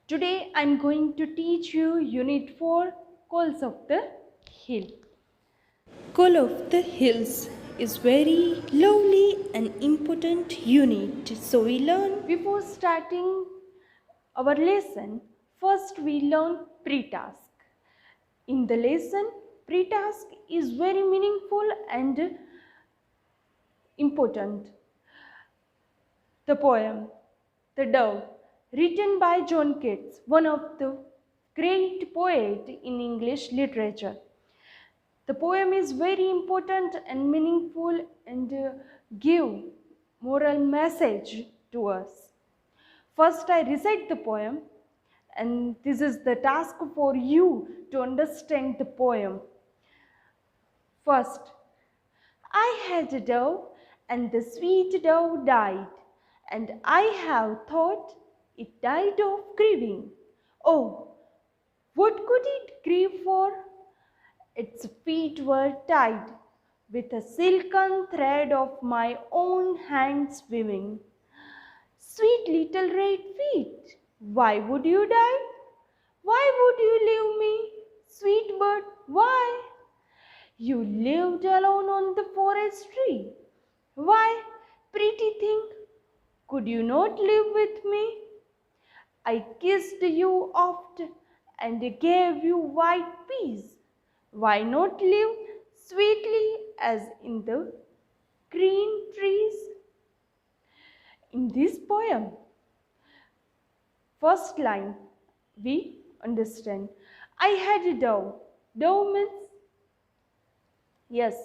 Today I am going to teach you Unit 4 Calls of the Hill. Call of the Hills is very lovely and important unit. So we learn Before starting our lesson, first we learn pre-task. In the lesson, pre-task is very meaningful and important. The poem, The Dove, written by John Keats, one of the great poets in English literature. The poem is very important and meaningful and give moral message to us. First I recite the poem, and this is the task for you to understand the poem. First, I had a dove, and the sweet dove died, and I have thought it died of grieving. Oh, what could it grieve for? Its feet were tied with a silken thread of my own hands weaving. Sweet little red feet, why would you die? Why would you leave me, sweet bird, why? You lived alone on the forest tree. Why, pretty thing, could you not live with me? I kissed you oft and gave you white peas. Why not live sweetly as in the green trees? In this poem, first line we understand. I had a dove. Dove means yes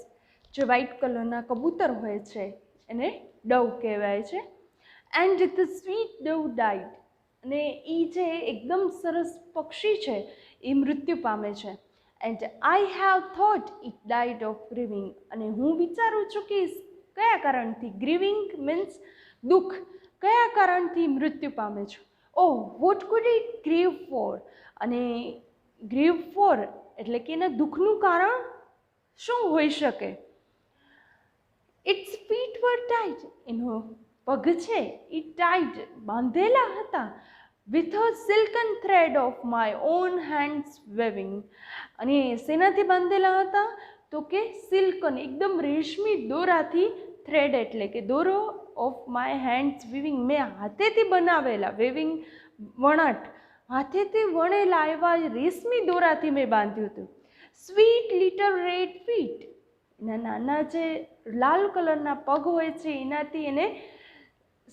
જે white કલરના કબૂતર હોય છે એને Dove કહેવાય છે. And the sweet Dove died, અને એ જે એકદમ સરસ પક્ષી છે એ મૃત્યુ પામે છે. And I have thought it died of grieving, અને હું વિચારું છું કે કયા કારણથી, ગ્રીવિંગ મીન્સ દુઃખ, કયા કારણથી મૃત્યુ પામે છે. Oh what could it grieve for, અને ગ્રીવ ફોર એટલે કે એના દુઃખનું કારણ શું હોઈ શકે. ઇટ્સ ફીટ વર ટાઈટ, એનો પગ છે એ ટાઈટ બાંધેલા હતા. With a silken thread of my own hands waving, અને શેનાથી બાંધેલા હતા તો કે સિલ્કન એકદમ રેશમી દોરાથી, થ્રેડ એટલે કે દોરો, ઓફ માય હેન્ડ્સ વિવિંગ મેં હાથેથી બનાવેલા, વેવિંગ વણાટ, હાથેથી વણેલા એવા રેશમી દોરાથી મેં બાંધ્યું હતું. સ્વીટ લિટલ રેડ ફીટ, એના નાના જે લાલ કલરના પગ હોય છે એનાથી એને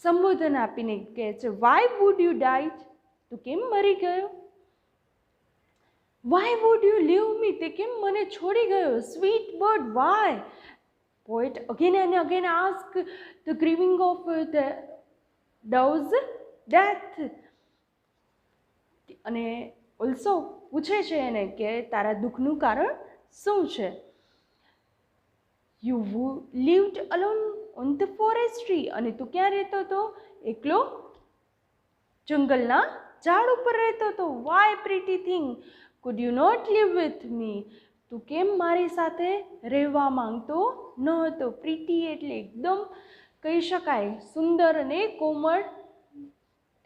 સંબોધન આપીને કહે છે વાય વુડ યુ ડાઇટ, તું કેમ મરી ગયો. Why would you leave me, તે કેમ મને છોડી ગયો. Sweet bird why. Poet again and again ask the grieving of the dove's death, અને ઓલ્સો પૂછે છે એને કે તારા દુઃખનું કારણ શું છે. You lived alone on the forest tree, અને તું ક્યાં રહેતો હતો, એકલો જંગલના ઝાડ ઉપર રહેતો હતો. Why pretty thing could you not leave with me, તું કેમ મારી સાથે રહેવા માંગતો ન હતો. પ્રીટી એટલે એકદમ કહી શકાય સુંદર અને કોમળ,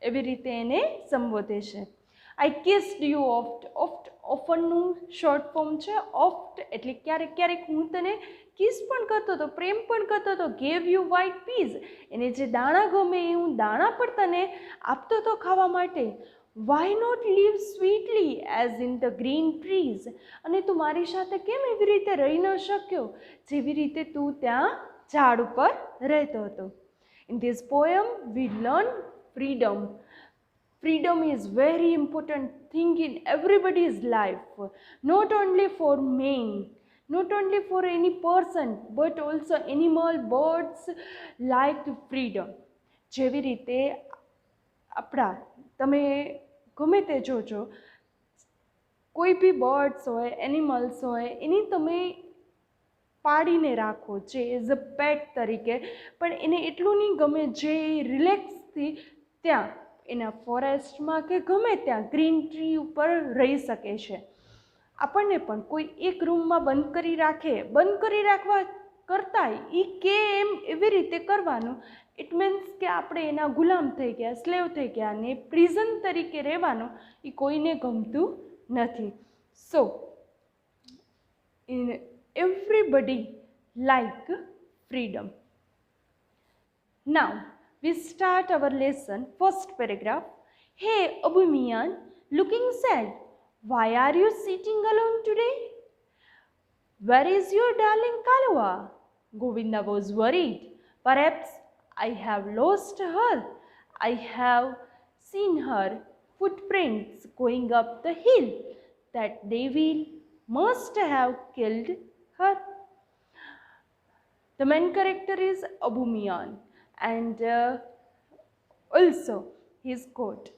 એવી રીતે એને સંબોધે છે. આઈ કિસ્ડ યુ ઓફ્ટ, ઓફ્ટ ઓફનનું શોર્ટ ફોર્મ છે. ઓફ્ટ એટલે ક્યારેક ક્યારેક હું તને કિસ પણ કરતો હતો, પ્રેમ પણ કરતો હતો. ગેવ યુ વ્હાઇટ પીઝ, એને જે દાણા ગમે એ હું દાણા પણ તને આપતો હતો ખાવા માટે. Why not live sweetly as in the green trees, અને તું મારી સાથે કેમ એવી રીતે રહી ન શક્યો જેવી રીતે તું ત્યાં ઝાડ ઉપર રહેતો હતો. In this poem we learn freedom. Freedom is very important thing in everybody's life, not only for men, not only for any person, but also animal, birds like freedom. જેવી રીતે આપણા તમે ગમે તે જોજો, કોઈ બી બર્ડ્સ હોય, એનિમલ્સ હોય, એની તમે પાડીને રાખો જે એઝ અ પેટ તરીકે, પણ એને એટલું નહીં ગમે જે રિલેક્સથી ત્યાં એના ફોરેસ્ટમાં કે ગમે ત્યાં ગ્રીન ટ્રી ઉપર રહી શકે છે. આપણને પણ કોઈ એક રૂમમાં બંધ કરી રાખે, બંધ કરી રાખવા કરતાં એ કે એમ એવી રીતે કરવાનું, ઇટ મીન્સ કે આપણે એના ગુલામ થઈ ગયા, સ્લેવ થઈ ગયા, અને પ્રિઝન તરીકે રહેવાનું એ કોઈને ગમતું નથી. સો everybody like freedom. Now we start our lesson. First paragraph. Hey Abu Mian, looking sad. Why are you sitting alone today? Where is your darling Kalua? Govinda was worried. Perhaps I have lost her. I have seen her footprints going up the hill. That devil must have killed her. The main character is Abu Mian, and also his quote.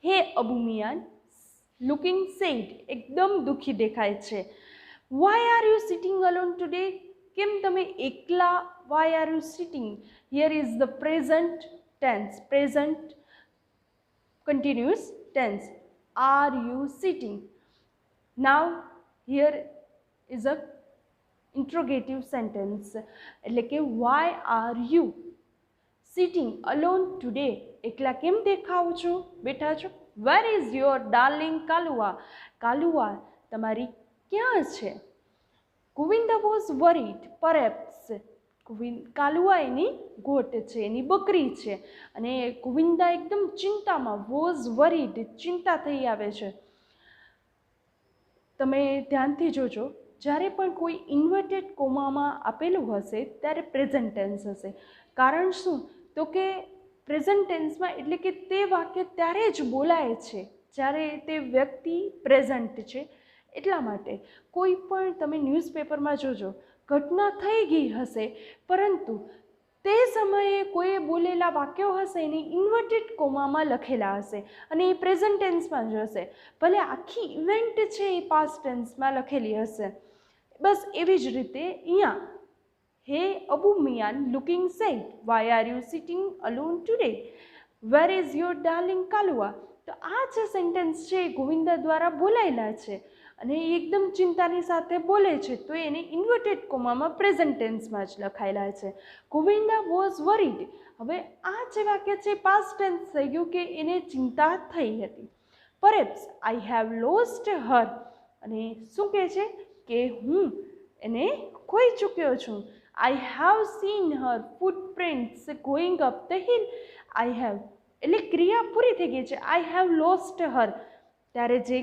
Hey Abu Mian, looking sad, એકદમ દુઃખી દેખાય છે. Why are you sitting alone today? કેમ તમે એકલા? Why are you sitting? Here is the present tense, present continuous tense. Are you sitting? Now here is a interrogative sentence, એટલે કે why are you sitting alone today? એકલા કેમ દેખાવ છો, બેઠા છો? Where is your darling Kalua? Kalua તમારી ક્યાં છે? Govinda was worried. Perhaps Kalua એની ગોટ છે, એની બકરી છે, અને ગોવિંદા એકદમ ચિંતામાં, વોઝ વરીડ, ચિંતા થઈ આવે છે. તમે ધ્યાનથી જોજો, જ્યારે પણ કોઈ ઇન્વર્ટેડ કોમામાં આપેલું હશે ત્યારે પ્રેઝન્ટ ટેન્સ હશે. કારણ શું? તો કે પ્રેઝન્ટ ટેન્સમાં એટલે કે તે વાક્ય ત્યારે જ બોલાય છે જ્યારે તે વ્યક્તિ પ્રેઝન્ટ છે. એટલા માટે કોઈ પણ તમે ન્યૂઝપેપરમાં જોજો, ઘટના થઈ ગઈ હશે, પરંતુ તે સમયે કોઈએ બોલેલા વાક્યો હશે એને ઇન્વર્ટેડ કોમામાં લખેલા હશે, અને એ પ્રેઝન્ટ ટેન્સમાં જ હશે. ભલે આખી ઇવેન્ટ છે એ પાસ્ટ ટેન્સમાં લખેલી હશે. બસ એવી જ રીતે અહીંયા hey Abu Miyan looking sad, why are you sitting alone today? Where is your darling Kalua? તો આ જે સેન્ટેન્સ છે એ ગોવિંદા દ્વારા બોલાયેલા છે, અને એ એકદમ ચિંતાની સાથે બોલે છે, તો એને ઇન્વર્ટેડ કોમામાં પ્રેઝન્ટ ટેન્સમાં જ લખાયેલા છે. Govinda was worried. હવે આ જે વાક્ય છે પાસ્ટ ટેન્સ થઈ ગયું કે એને ચિંતા થઈ હતી. Perhaps I have lost her, અને શું કહે છે કે હું એને ખોઈ ચૂક્યો છું. આઈ have seen her footprints going up the hill. I have એટલે ક્રિયા પૂરી થઈ ગઈ છે. આઈ હેવ લોસ્ટ હર, ત્યારે જે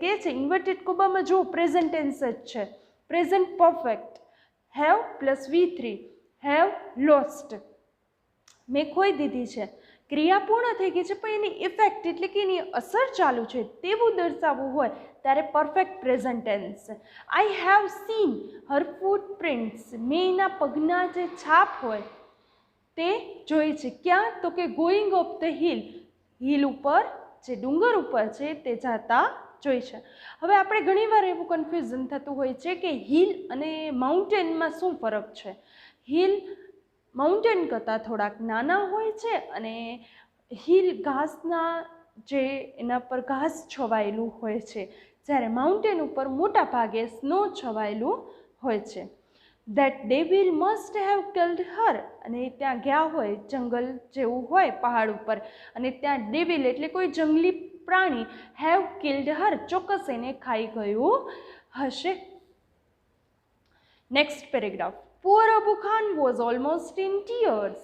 કહે છે ઇન્વર્ટેડ કોમામાં જો પ્રેઝન્ટ ટેન્સ જ છે, present perfect. Have plus V3, have lost, મેં ખોઈ દીધી છે. ક્રિયા પૂર્ણ થઈ ગઈ છે, પણ એની ઇફેક્ટ એટલે કે એની અસર ચાલુ છે તેવું દર્શાવવું હોય ત્યારે perfect present tense. I have seen her footprints, મેં એના પગના જે છાપ હોય તે જોઈ છે. ક્યાં? તો કે going of the hill, hill ઉપર, જે ડુંગર ઉપર છે તે જતા જોઈ છે. હવે આપણે ઘણીવાર એવું કન્ફ્યુઝન થતું હોય છે કે હિલ અને માઉન્ટેનમાં શું ફરક છે. હિલ માઉન્ટેન કરતાં થોડાક નાના હોય છે, અને હિલ ઘાસના જે એના પર ઘાસ છવાયેલું હોય છે, જ્યારે માઉન્ટેન ઉપર મોટા ભાગે સ્નો છવાયેલું હોય છે. That devil must have killed her, અને ત્યાં ગયા હોય, જંગલ જેવું હોય પહાડ ઉપર, અને ત્યાં ડેવિલ એટલે કોઈ જંગલી પ્રાણી have killed her, ચોક્કસ એને ખાઈ ગયું હશે. Next paragraph. Poor Abu Khan was almost in tears.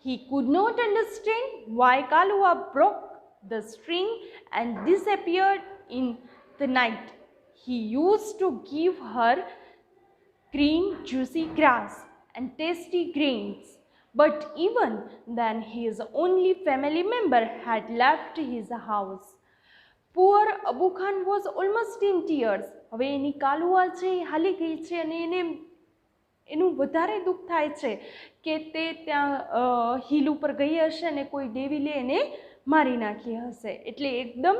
He could not understand why Kalua broke the string and disappeared in the night. He used to give her green juicy grass and tasty grains, but even then his only family member had left his house. Poor Abu Khan was almost in tears. હવે એની કાલુઆ છે એ હાલી ગઈ છે, અને એનું વધારે દુઃખ થાય છે કે તે ત્યાં હિલ ઉપર ગઈ હશે અને કોઈ ડેવિલે એને મારી નાખી હશે, એટલે એકદમ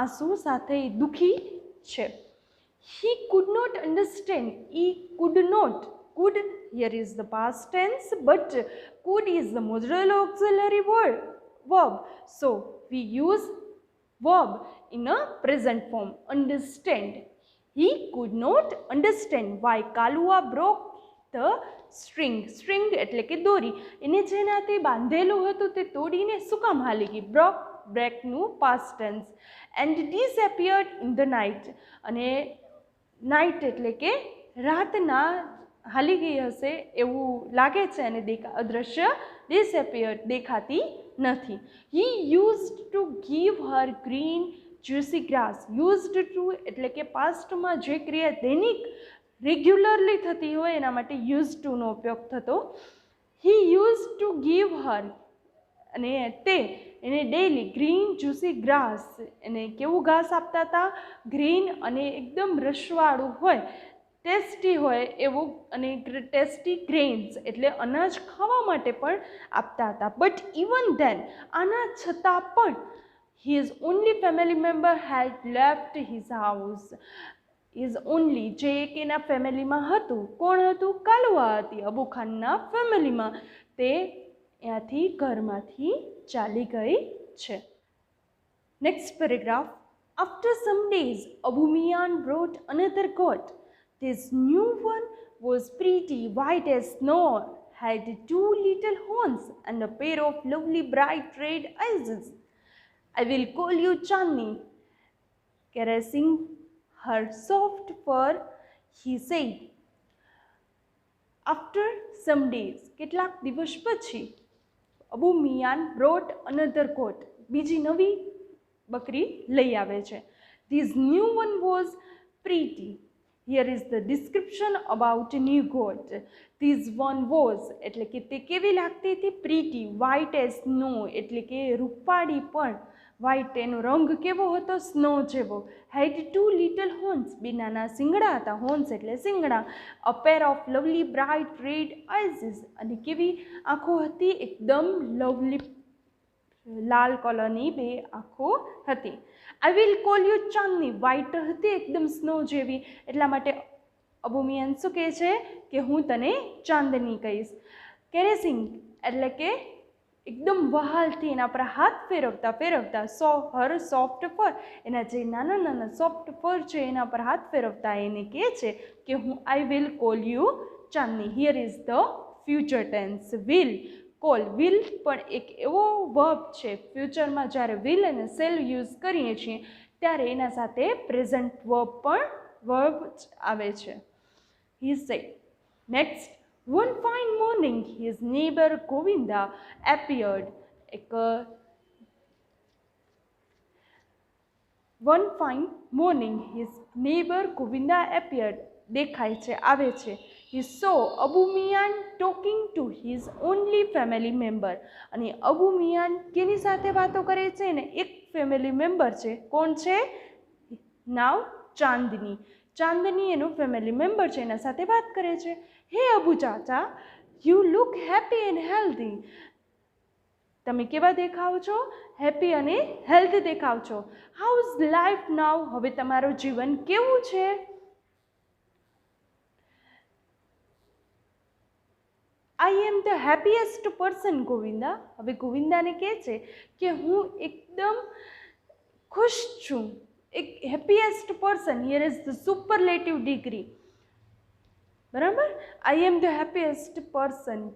આંસુ સાથે દુઃખી છે. He could not understand. He could not. Could, here is the past tense, but could is the modal auxiliary verb. So we use verb in a present form. Understand. He could not understand why Kalua broke the string. String એટલે કે દોરી. એને જેનાથી બાંધેલું હતું તે તોડીને શું કામ હાલી ગઈ? બ્રેકનું past tense. And disappeared in the night. અને નાઇટ એટલે કે રાતના હાલી ગઈ હશે એવું લાગે છે અને અદૃશ્ય ડિસએપિયર્ડ દેખાતી નથી. He used to give her green juicy grass. Used to એટલે કે પાસ્ટમાં જે ક્રિયા દૈનિક રેગ્યુલરલી થતી હોય એના માટે યુઝ ટુનો ઉપયોગ થતો. હી યુઝ ટુ ગીવ હર અને તે એને ડેઈલી ગ્રીન જ્યુસી ગ્રાસ, એને કેવું ઘાસ આપતા હતા? ગ્રીન અને એકદમ રસવાળું હોય, ટેસ્ટી હોય એવું, અને ટેસ્ટી ગ્રેન્સ એટલે અનાજ ખાવા માટે પણ આપતા હતા. બટ ઇવન ધેન, આના છતાં પણ, his only family member head left his house. Is only જે એક એના ફેમિલીમાં હતું. કોણ હતું? કાલુઆ હતી, અબુ ખાનના ફેમિલીમાં. તે ત્યાંથી ઘરમાંથી ચાલી ગઈ છે. Next paragraph. After some days Abu Mian brought another goat. This new one was pretty white as snow, had 2 little horns and a pair of lovely bright red eyes. I will call you Chandni. Caressing her soft fur, he said. After some days, કેટલાક દિવસ પછી, Abu Mian brought another goat, બીજી નવી બકરી લઈ આવે છે. This new one was pretty. Here is the description about new goat. This one was એટલે કે તે કેવી લાગતી હતી? પ્રીટી. white as snow એટલે કે રૂપાળી પણ. વ્હાઇટ એનો રંગ કેવો હતો? સ્નો જેવો. had 2 little horns, બે નાના શિંગડા હતા. horns એટલે શિંગડા. a pair of lovely bright red eyes, અને કેવી આંખો હતી? એકદમ લવલી લાલ કલરની બે આંખો હતી. આઈ will call you Chandni. White હતી એકદમ સ્નો જેવી, એટલા માટે અબુ મિયાન શું કહે છે કે હું તને ચાંદની કહીશ. કેરેસિંગ એટલે કે એકદમ વહાલથી એના પર હાથ ફેરવતા ફેરવતા, હર સોફ્ટ ફર, એના જે નાના નાના સોફ્ટ ફર છે એના પર હાથ ફેરવતા એને કહે છે કે હું I will call you Chandni. Here is the future tense. Will, call. Will પણ એક એવો વર્બ છે, ફ્યુચરમાં જ્યારે વિલ અને સેલ યુઝ કરીએ છીએ ત્યારે એના સાથે પ્રેઝન્ટ વર્બ આવે છે. He said. Next. One fine morning, his neighbor Govinda appeared. One fine morning, his neighbor Govinda appeared. દેખાય છે, આવે છે. He saw Abu Miyan talking to his only family member. અને અબુ મિયાન કેની સાથે વાતો કરે છે? ને એક ફેમિલી મેમ્બર છે. કોણ છે? નાવ ચાંદની. ચાંદની એનું ફેમિલી મેમ્બર છે, એના સાથે વાત કરે છે. Hey Abu Chacha, you look happy and healthy. તમે કેવા દેખાવ છો? હેપી અને હેલ્ધી દેખાવ છો. How is life now? હવે તમારું જીવન કેવું છે? I am the happiest person Govinda. હવે ગોવિંદાને કહે છે કે હું એકદમ ખુશ છું. એક happiest person. Here is the superlative degree. બરાબર. આઈ એમ ધ હેપીએસ્ટ પર્સન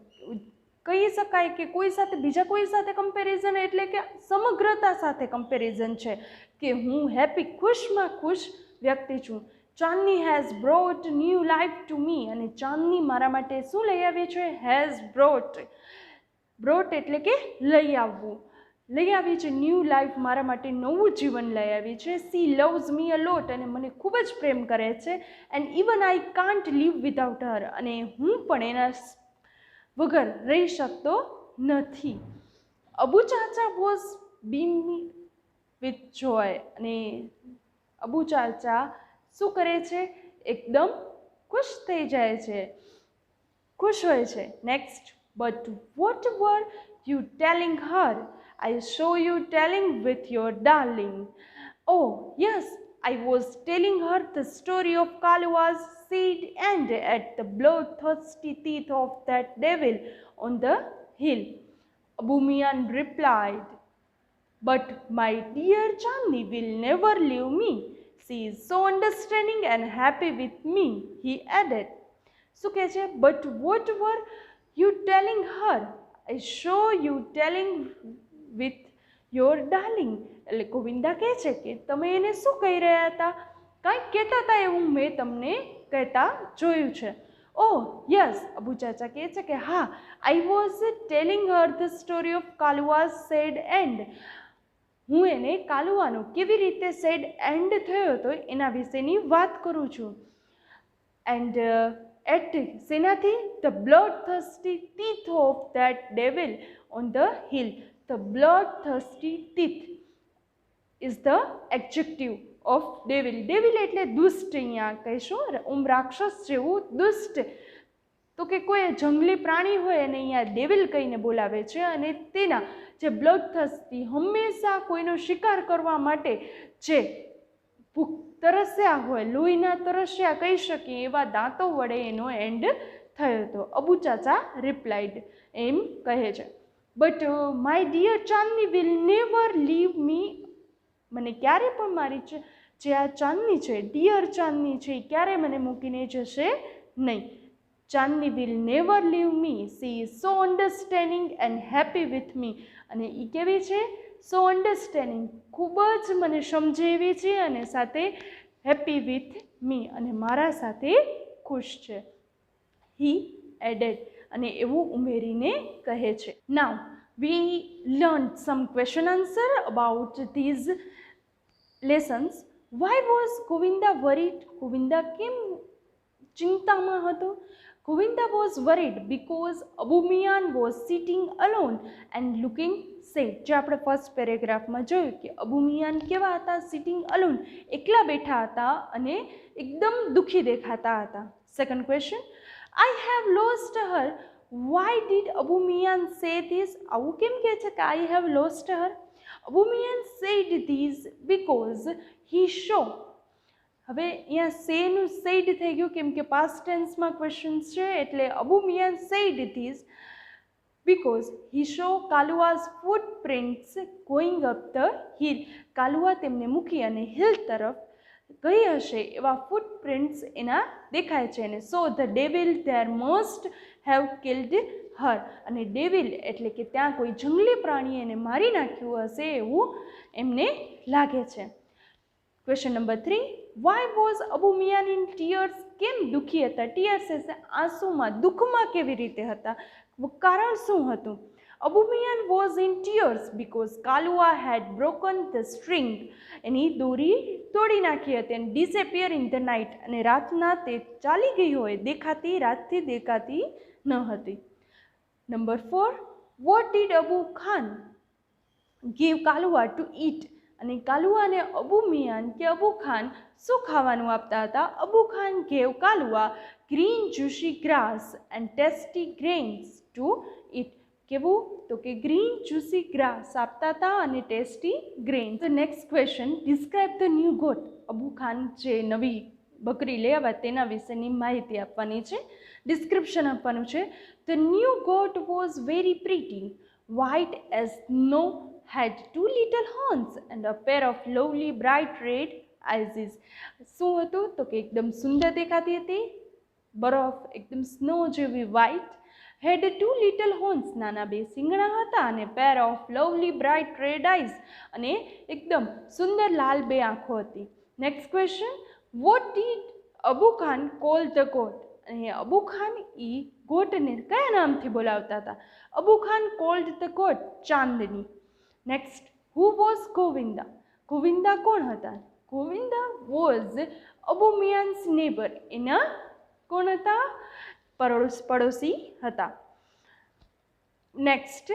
કહી શકાય કે કોઈ સાથે, બીજા કોઈ સાથે કમ્પેરિઝન એટલે કે સમગ્રતા સાથે કમ્પેરિઝન છે કે હું હેપી, ખુશમાં ખુશ વ્યક્તિ છું. Chandni has brought new life to me. અને ચાંદની મારા માટે શું લઈ આવી છે? Has brought. બ્રોટ એટલે કે લઈ આવવું. લઈ આવી છે ન્યૂ લાઈફ, મારા માટે નવું જીવન લઈ આવી છે. She loves me a lot. અને મને ખૂબ જ પ્રેમ કરે છે. And even I can't live without her. અને હું પણ એના વગર રહી શકતો નથી. અબુ ચાચા વોઝ બીમી વિથ જોય. અને અબુ ચાચા શું કરે છે? એકદમ ખુશ થઈ જાય છે, ખુશ હોય છે. Next. But what var you telling Har? I saw you telling with your darling. Oh, yes, I was telling her the story of Kalua's seed and at the bloodthirsty teeth of that devil on the hill. Abu Miyan replied. But my dear Chandni will never leave me. She is so understanding and happy with me, he added. શું કહે છે? But what var you telling Har? I show you telling with your darling. એટલે ગોવિંદા કહે છે કે તમે એને શું કહી રહ્યા હતા? કાંઈક કહેતા હતા એવું મેં તમને કહેતા જોયું છે. ઓહ યસ, અબુ ચાચા કહે છે કે હા, I was telling her the story of Kalua's sad end. હું એને કાલુઆનો કેવી રીતે સેડ એન્ડ થયો હતો એના વિશેની વાત કરું છું. એન્ડ એટ શેનાથી? The blood thirsty teeth of that devil on the hill. The blood thirsty teeth is the adjective of devil. Devil એટલે દુષ્ટ, અહીંયા કહીશું રાક્ષસ જેવું દુષ્ટ. તો કે કોઈ જંગલી પ્રાણી હોય અને અહીંયા ડેવિલ કહીને બોલાવે છે, અને તેના જે બ્લડ થર્સ્ટી હંમેશા કોઈનો શિકાર કરવા માટે જે ભૂખ તરસ્યા હોય, લોહીના તરસ્યા કહી શકીએ એવા દાંતો વડે એનો એન્ડ થયો હતો. અબુ ચાચા રિપ્લાઇડ, એમ કહે છે. But my dear Chandni will never leave me. મને ક્યારે પણ મારી જે આ ચાંદની છે, ડિયર ચાંદની છે, ક્યારે મને મૂકીને જશે નહીં. Chandni will never leave me. She is so understanding and happy with me. અને એ કેવી છે? સો અન્ડરસ્ટેન્ડિંગ, ખૂબ જ મને સમજે એવી છે, અને સાથે હેપી વિથ મી, અને મારા સાથે ખુશ છે. હી એડેડ, અને એવું ઉમેરીને કહે છે. Now we learn some question answer about these lessons. Why was Govinda worried? Govinda કેમ ચિંતામાં હતો? Govinda was worried because Abu Mian was sitting alone and looking sad. જે આપણે ફર્સ્ટ પેરેગ્રાફમાં જોયું કે અબુ મિયાન કેવા હતા? સિટિંગ અલોન, એકલા બેઠા હતા અને એકદમ દુઃખી દેખાતા હતા. Second question, I have lost her. Why did Abu Mian સે ધીસ? આવું કેમ કહે છે કે I have lost her? Abu Mian said this because he show. હવે અહીંયા સેનું સેડ થઈ ગયું કેમ કે પાસ્ટ ટેન્સમાં ક્વેશ્ચન છે, એટલે Abu Mian said this because he saw Kalua's footprints going up the hill. Kalua તેમને મૂકી અને હિલ તરફ ગઈ હશે એવા ફૂટપ્રિન્ટ્સ એના દેખાય છે. અને so the devil there must have killed her. અને ડેવિલ એટલે કે ત્યાં કોઈ જંગલી પ્રાણીએ એને મારી નાખ્યું હશે એવું એમને લાગે છે. Question number 3, Y was Abu Mian in tears? કેમ દુઃખી હતા? ટીયર્સ એટલે આંસુમાં, દુઃખમાં કેવી રીતે હતા? કારણ શું હતું? Abu Mian was in tears because Kalua had broken the string. એની દોરી તોડી નાખી હતી અને ડિસએપિયર ઇન ધ નાઇટ, અને રાતના તે ચાલી ગઈ હોય, દેખાતી, રાતથી દેખાતી ન હતી. Number 4, what did Abu Khan give Kalua to eat? અને કાલુઆને અબુ મિયાન કે અબુ ખાન શું ખાવાનું આપતા હતા? Abu Khan gave Kalua green juicy grass and tasty grains to eat. કેવું? તો કે ગ્રીન જ્યુસી ગ્રાસ આપતા હતા અને tasty grains. The next question, describe the new goat. Abu Khan જે નવી બકરી લઈ આવ્યા તેના વિશેની માહિતી આપવાની છે, ડિસ્ક્રિપ્શન આપવાનું છે. The new goat was very pretty, white as snow, had 2 little horns and a pair of lovely bright red eyes. શું હતું? તો કે એકદમ સુંદર દેખાતી હતી, બરફ એકદમ સ્નો જેવી વ્હાઇટ. had 2 little horns, નાના બે શિંગડા હતા, અને pair of lovely bright red eyes, અને એકદમ સુંદર લાલ બે આંખો હતી. Next question, what did Abu Khan call the goat? અને અબુ ખાન ઈ ગોટને કયા નામથી બોલાવતા હતા? Abu Khan called the goat Chandni. Next, who was Govinda? Govinda કોણ હતા? Govinda was Abu Mian's neighbour. એના કોણ હતા? પડોશી હતા. Next,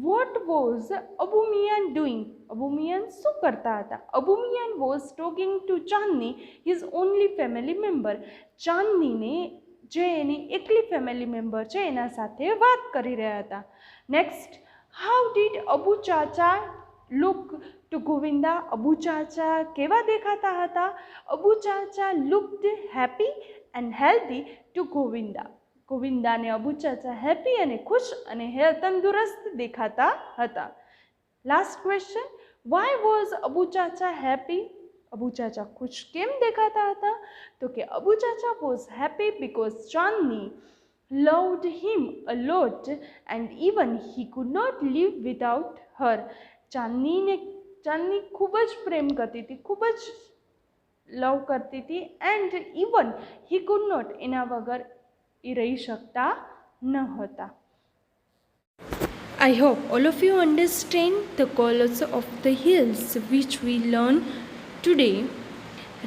what was Abu Mian doing? Abu Mian શું કરતા હતા? Abu Mian was talking to Chandni, his only family member. ચાંદનીને જે એની એકલી ફેમિલી મેમ્બર છે એના સાથે વાત કરી રહ્યા હતા. Next, how did Abu chacha look to Govinda? Abu chacha કેવા દેખાતા હતા? Abu chacha looked happy and healthy to Govinda. ગોવિંદાને અબુ ચાચા હેપી અને ખુશ અને તંદુરસ્ત દેખાતા હતા. Last question, why was Abu chacha happy? Abu chacha ખુશ કેમ દેખાતા હતા? તો કે અબુ ચાચા was happy because Chandni loved him a lot and even he could not live without her. ચાંદની ખૂબ જ પ્રેમ કરતી હતી, ખૂબ જ લવ કરતી હતી, and even he could not, એના વગર એ રહી શકતા ન હતા. I hope all of you understand the colors of the hills which we learned today.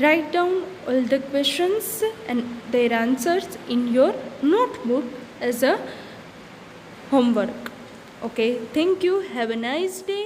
Write down all the questions and their answers in your notebook as a homework. Okay, thank you. Have a nice day.